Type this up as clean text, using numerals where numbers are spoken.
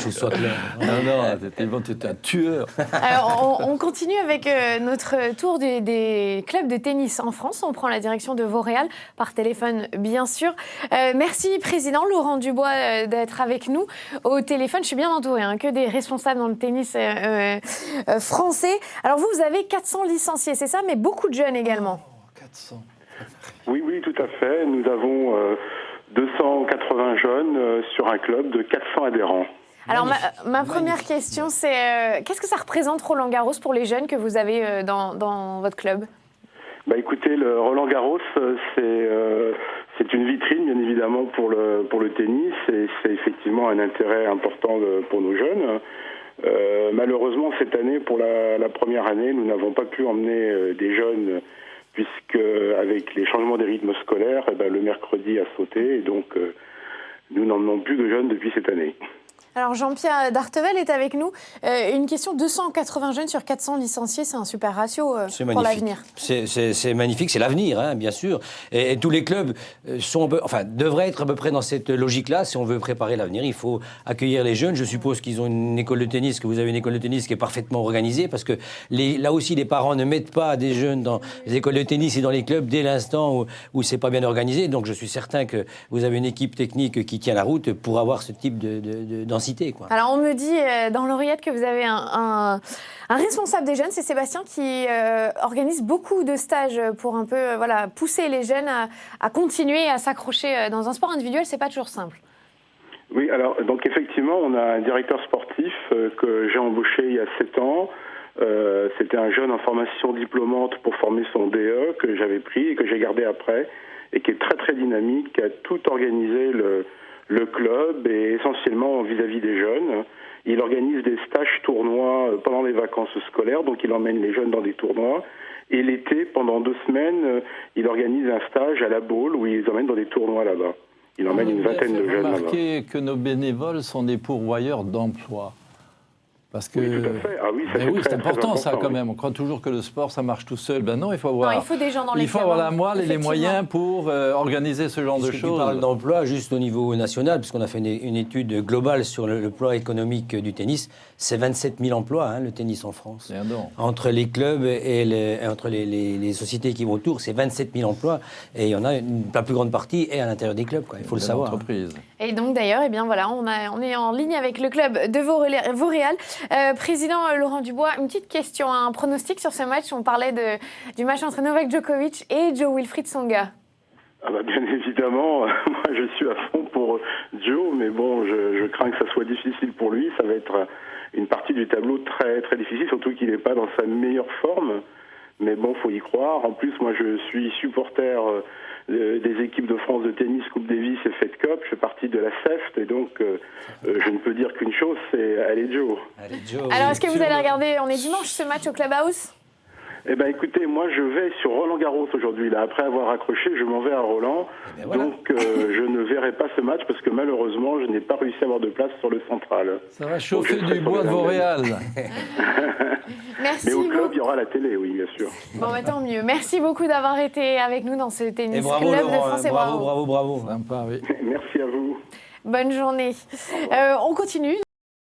Je sois clair. Non, tu es un tueur. Alors, on continue avec notre tour des clubs de tennis en France. On prend la direction de Vauréal par téléphone, bien sûr. Merci, Président Laurent Dubois, d'être avec nous au téléphone. Je suis bien entourée, que des responsables dans le tennis français. Alors, vous avez 400 licenciés, c'est ça, mais beaucoup de jeunes également. 400. Oui, tout à fait. Nous avons 280 jeunes sur un club de 400 adhérents. Alors, ma première question, c'est qu'est-ce que ça représente Roland-Garros pour les jeunes que vous avez dans votre club ? Écoutez, le Roland-Garros, c'est une vitrine, bien évidemment, pour le tennis, et c'est effectivement un intérêt important pour nos jeunes. Malheureusement, cette année, pour la première année, nous n'avons pas pu emmener des jeunes, puisque avec les changements des rythmes scolaires, le mercredi a sauté, et donc nous n'emmenons plus de jeunes depuis cette année. Alors Jean-Pierre Dartevel est avec nous. Une question, 280 jeunes sur 400 licenciés, c'est un super ratio pour l'avenir. C'est magnifique, c'est l'avenir, bien sûr. Et tous les clubs devraient être à peu près dans cette logique-là. Si on veut préparer l'avenir, il faut accueillir les jeunes. Je suppose qu'ils ont une école de tennis, que vous avez une école de tennis qui est parfaitement organisée, parce que là aussi, les parents ne mettent pas des jeunes dans les écoles de tennis et dans les clubs dès l'instant où c'est pas bien organisé. Donc je suis certain que vous avez une équipe technique qui tient la route pour avoir ce type d'enseignement. Alors on me dit dans l'oreillette que vous avez un responsable des jeunes, c'est Sébastien, qui organise beaucoup de stages pour un peu pousser les jeunes à continuer à s'accrocher dans un sport individuel. C'est pas toujours simple. Oui, alors donc effectivement, on a un directeur sportif que j'ai embauché il y a 7 ans. C'était un jeune en formation diplômante pour former son DE que j'avais pris et que j'ai gardé après, et qui est très très dynamique, qui a tout organisé le club, et essentiellement vis-à-vis des jeunes. Il organise des stages tournois pendant les vacances scolaires, donc il emmène les jeunes dans des tournois. Et l'été, pendant 2 semaines, il organise un stage à la Baule où il les emmène dans des tournois là-bas. Il emmène une vingtaine de jeunes là-bas. Remarquez que nos bénévoles sont des pourvoyeurs d'emplois. Parce que... Oui, tout à fait. Ah oui, ça, c'est important, ça, quand même. On croit toujours que le sport, ça marche tout seul. Ben non, il faut avoir, il faut des gens dans les il faut avoir la moelle et les moyens pour organiser ce genre de choses. Tu parles d'emploi juste au niveau national, puisqu'on a fait une étude globale sur le poids économique du tennis. C'est 27 000 emplois, le tennis en France. Entre les clubs et entre les sociétés qui vont autour, c'est 27 000 emplois. Et il y en a la plus grande partie est à l'intérieur des clubs, il faut le savoir. Et donc d'ailleurs, on est en ligne avec le club de Vauréal. Président Laurent Dubois, une petite question, un pronostic sur ce match. On parlait du match entre Novak Djokovic et Jo-Wilfried Tsonga. Bien évidemment, moi je suis à fond pour Joe, mais bon, je crains que ça soit difficile pour lui. Ça va être une partie du tableau très très difficile, surtout qu'il n'est pas dans sa meilleure forme. Mais bon, faut y croire. En plus, moi je suis supporter des équipes de France de tennis, Coupe Davis et Fed Cup. Je fais partie de la CEFT, et donc je ne peux dire qu'une chose, c'est allez Joe. Alors est-ce que vous allez regarder, on est dimanche, ce match au Clubhouse ? Écoutez, moi je vais sur Roland-Garros aujourd'hui. Là, après avoir accroché, je m'en vais à Roland. Donc je ne verrai pas ce match parce que malheureusement, je n'ai pas réussi à avoir de place sur le central. Ça va chauffer du bois de Vauréal. Merci. Mais au club, il y aura la télé, oui, bien sûr. Bon, tant mieux. Merci beaucoup d'avoir été avec nous dans ce tennis bravo, club Laurent, de France. bravo. Sympa, oui. Merci à vous. Bonne journée. On continue.